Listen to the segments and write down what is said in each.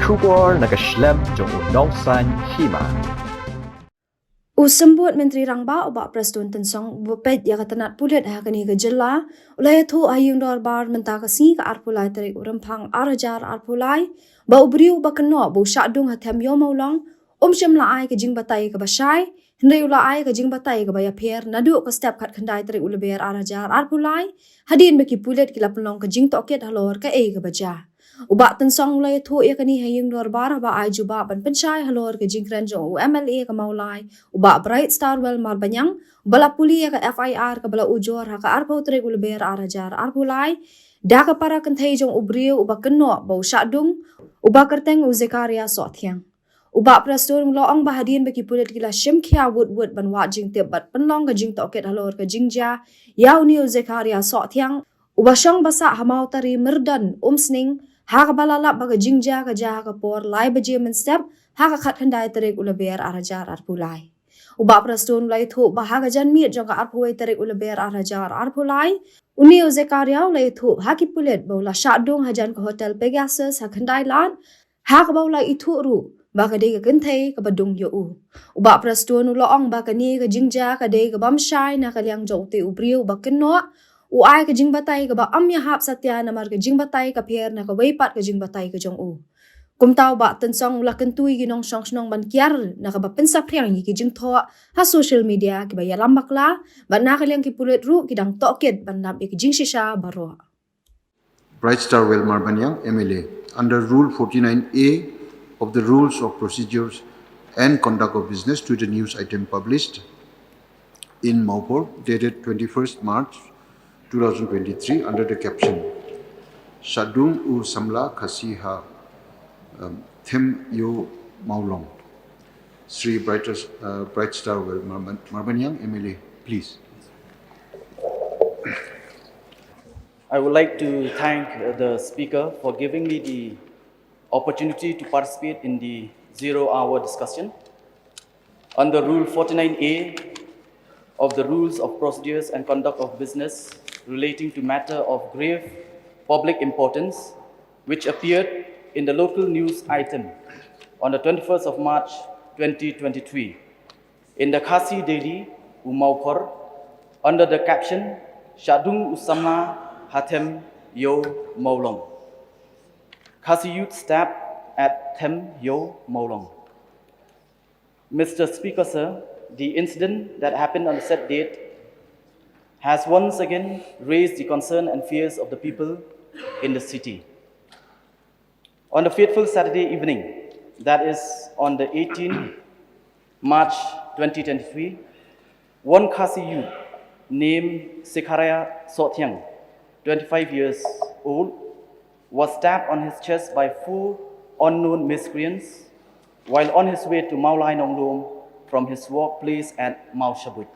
Kubor nakaslem jong udongsan Hima. Usambut Menteri Rangba Obak Preston Tensong Bupet ya katanat pulet hakani ke jela ulai thu ayung dorbar menta kasi ka arpulai tarik urempang arajar arpulai ba ubriu ba Kynnoh bu Shahdung hatem yo maulong shim la ai ke jing batai ke basai hendai ula ai ke jing batai ke baya pher nadu ke step khat khandai tarik uleber arajar arpulai hadin beki pulet kila pelong ke jing toket halor ke ke baja Ubak tensong ulai thu ya kani hayung dorbar ba ai juba ban penchai halor ke jing kranjong MLA ke maulai Ubak Bright Star Well Marbanyang, bala puli ya ka FIR ka bala ujor ha ka arpau trek ulber arajar arpulai, da ka para kentai jong ubriu uba Kynnoh bau Shahdung, uba kerteng uzekaria Pynphriang. Uba Preston loong bahadin beki pulit gila shim kia wood ban wa jing tip bat penlong ka jing toket halor ka Jingjia, yau ni uzekaria Pynphriang, uba syong basa hamau tari merdan sning, ha ka balalap baga Jingjia ka jaha ka por lai baje men step, ha ka khat khandai trek ulber arajar arpulai. Ubak Preston ulai thu bahaga janmit jong ka arpuai tarik uleber arajar arpulai uni uzekaria ulai thu haki pulet baula Shahdung hajan ke hotel Pegasus ha khandai lan ha ka baula itu ru baka dei ka kentai ka badung yo u Ubak Preston uloong baka ni ka Jingjia ka dei ka bamshai na kaliang jong te ubriu ba Kynnoh u ai ka jingbatai ka ba amya hap satya namar ka jingbatai ka pher na ka weipat ka jingbatai ka jong u Kumtau ba tensong ula kentui ginong song snong ban kiar na ka ba Pynphriang ki jing tho ha social media ki ba yalam Bakla ba na kaliang ki pulet ru kidang toket ban nab ki jing shisha baro Bright Star Well Marbanyang MLA under Rule 49A of the Rules of Procedures and Conduct of Business to the news item published in Maupur dated 21st March 2023 under the caption Shahdung u Samla Khasiha Them Yo Maulong. Sri Bright Star Well Marbanyang MLA, please. I would like to thank the speaker for giving me the opportunity to participate in the zero-hour discussion. Under Rule 49A of the Rules of Procedures and Conduct of Business relating to matter of grave public importance, which appeared in the local news item on the 21st of March 2023 in the Khasi Daily Umaupur under the caption Shahdung Usama Hatem Yo Maulong. Khasi youth stab at Them Yo Maulong. Mr. Speaker, sir, the incident that happened on the said date has once again raised the concern and fears of the people in the city. On the fateful Saturday evening, that is on the 18th March 2023, one Khasi youth named Zekaria Pynphriang, 25 years old, was stabbed on his chest by 4 unknown miscreants while on his way to Maulai Nonglom from his workplace at Mau Shabut.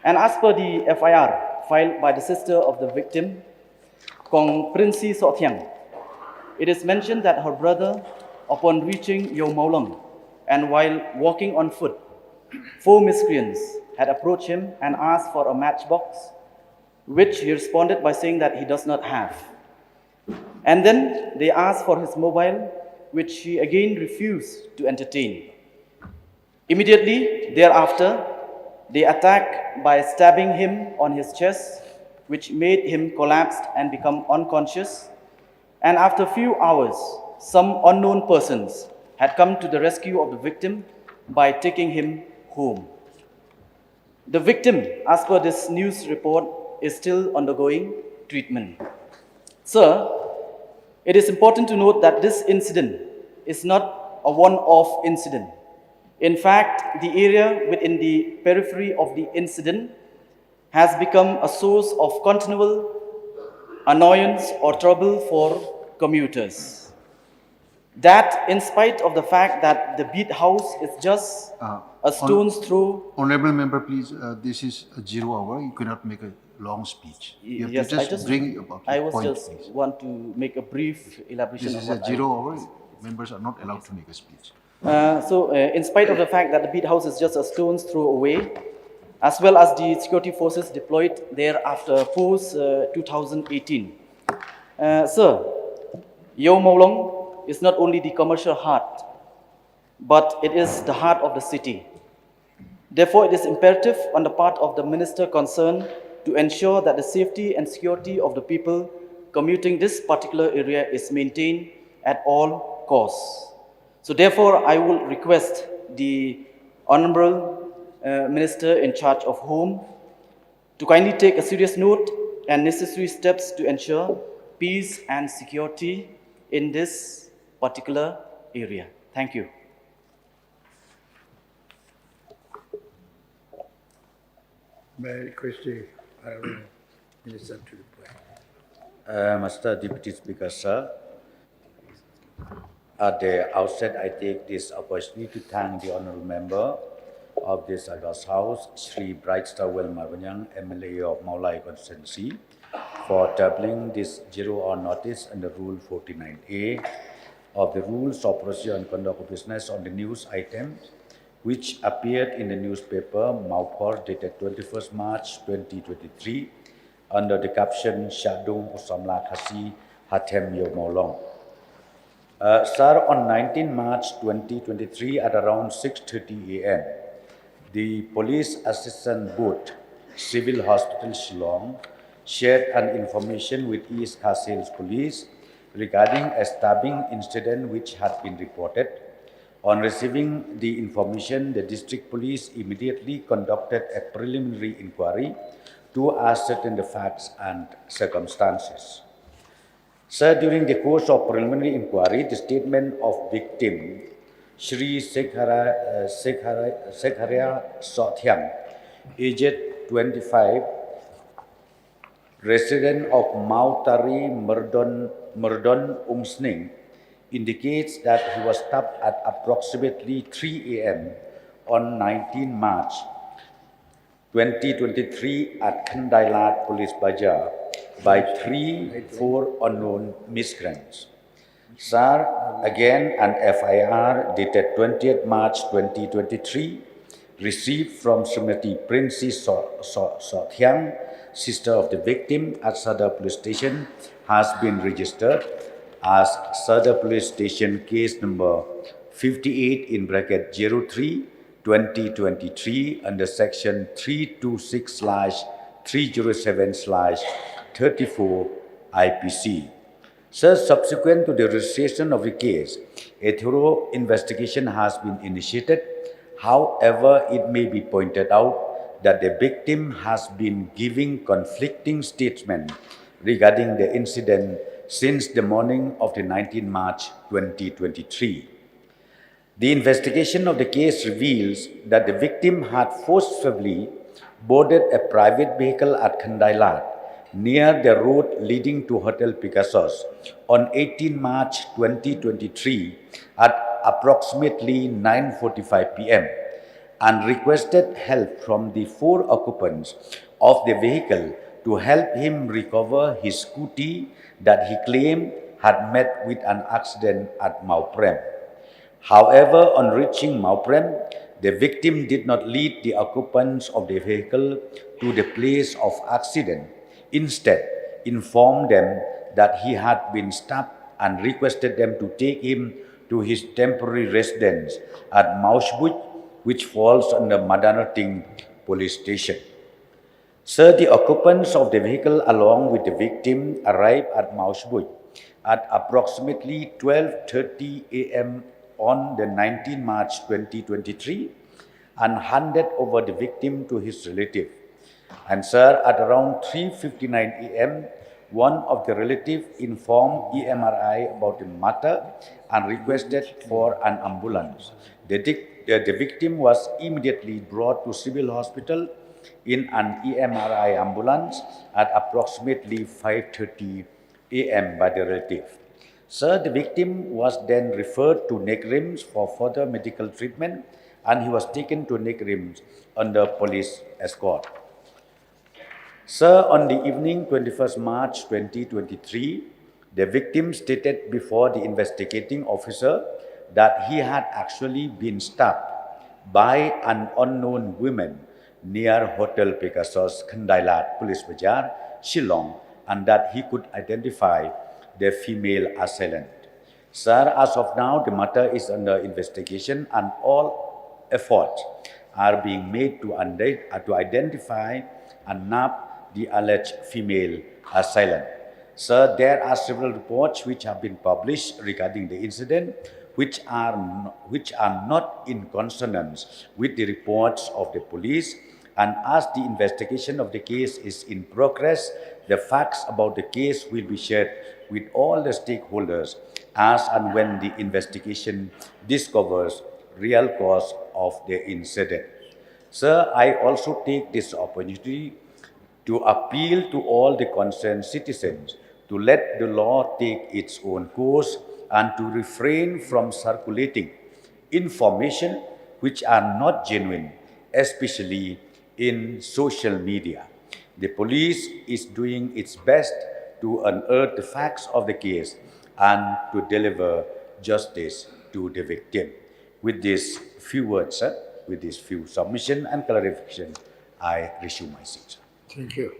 And as per the FIR filed by the sister of the victim, Kong Prinsi Pynphriang, it is mentioned that her brother, upon reaching Yo Maulong and while walking on foot, 4 miscreants had approached him and asked for a matchbox, which he responded by saying that he does not have. And then they asked for his mobile, which he again refused to entertain. Immediately thereafter, they attacked by stabbing him on his chest, which made him collapse and become unconscious. And after a few hours, some unknown persons had come to the rescue of the victim by taking him home. The victim, as per this news report, is still undergoing treatment. Sir, it is important to note that this incident is not a one-off incident. In fact, the area within the periphery of the incident has become a source of continual annoyance or trouble for commuters. That, in spite of the fact that the beat house is just a stone's throw. Honorable member, please, this is a 0 hour. You cannot make a long speech. You have to just bring about your point, please. Want to make a brief elaboration. This is a 0 hour. Members are not allowed to make a speech. In spite of the fact that the beat house is just a stone's throw away, as well as the security forces deployed there after post 2018. Sir, Yo Maulong is not only the commercial heart, but it is the heart of the city. Therefore, it is imperative on the part of the minister concerned to ensure that the safety and security of the people commuting this particular area is maintained at all costs. So therefore, I will request the Honorable Minister in charge of Home to kindly take a serious note and necessary steps to ensure peace and security in this particular area. Thank you. May I request the Honourable Minister to reply. Mr. Deputy Speaker, sir, at the outset, I take this opportunity to thank the honourable member of this August House, Shri Bright Star Wilmar Banyang, MLA of Maulai constituency, for tabling this zero-hour notice under Rule 49A of the Rules of Procedure and Conduct of Business on the news items, which appeared in the newspaper Maupor dated 21st March 2023 under the caption Shahdung Usamla Khasi Hatem Yo Maulong. Sir, on 19 March 2023 at around 6:30 a.m., the Police Assistant Booth, Civil Hospital Shillong, shared an information with East Khartoum Police regarding a stabbing incident which had been reported. On receiving the information, the District Police immediately conducted a preliminary inquiry to ascertain the facts and circumstances. Sir, during the course of preliminary inquiry, the statement of victim, Shri Sekharia Sothyang, aged 25, resident of Mautari Merdon Umsning, indicates that he was stabbed at approximately 3 a.m. on 19 March 2023 at Kandailat Police Bazaar by 4 unknown miscreants. Sir, again an FIR dated 20th March 2023 received from Srimati Princess Sothyang, sister of the victim at Sadar Police Station, has been registered as Sadar Police Station case number 58 in bracket 03 2023 under section 326/307/34 IPC. Sir, subsequent to the registration of the case, a thorough investigation has been initiated. However, it may be pointed out that the victim has been giving conflicting statements regarding the incident since the morning of the 19 March 2023. The investigation of the case reveals that the victim had forcibly boarded a private vehicle at Kandailat near the road leading to Hotel Picassos on 18 March 2023 at approximately 9:45 p.m. and requested help from the 4 occupants of the vehicle to help him recover his scooty that he claimed had met with an accident at Mauprem. However, on reaching Mauprem, the victim did not lead the occupants of the vehicle to the place of accident. Instead, informed them that he had been stabbed and requested them to take him to his temporary residence at Maushbuch, which falls under Madanating Police Station. Sir, the occupants of the vehicle along with the victim arrived at Maushbuch at approximately 12:30 a.m. on the 19 March 2023 and handed over the victim to his relative. And sir, at around 3:59 a.m., one of the relatives informed EMRI about the matter and requested for an ambulance. The victim was immediately brought to civil hospital in an EMRI ambulance at approximately 5:30 a.m. by the relative. Sir, the victim was then referred to Negrims for further medical treatment and he was taken to Negrims under police escort. Sir, on the evening 21st March 2023, the victim stated before the investigating officer that he had actually been stabbed by an unknown woman near Hotel Picassos, Kandailat Police Bazaar, Shillong, and that he could identify the female assailant. Sir, as of now, the matter is under investigation and all efforts are being made to identify and nab the alleged female assailant. Sir, there are several reports which have been published regarding the incident which are not in consonance with the reports of the police, and as the investigation of the case is in progress, the facts about the case will be shared with all the stakeholders as and when the investigation discovers real cause of the incident. Sir, I also take this opportunity to appeal to all the concerned citizens to let the law take its own course and to refrain from circulating information which are not genuine, especially in social media. The police is doing its best to unearth the facts of the case and to deliver justice to the victim. With these few words, sir, with these few submission and clarification, I resume my seat, sir. Thank you.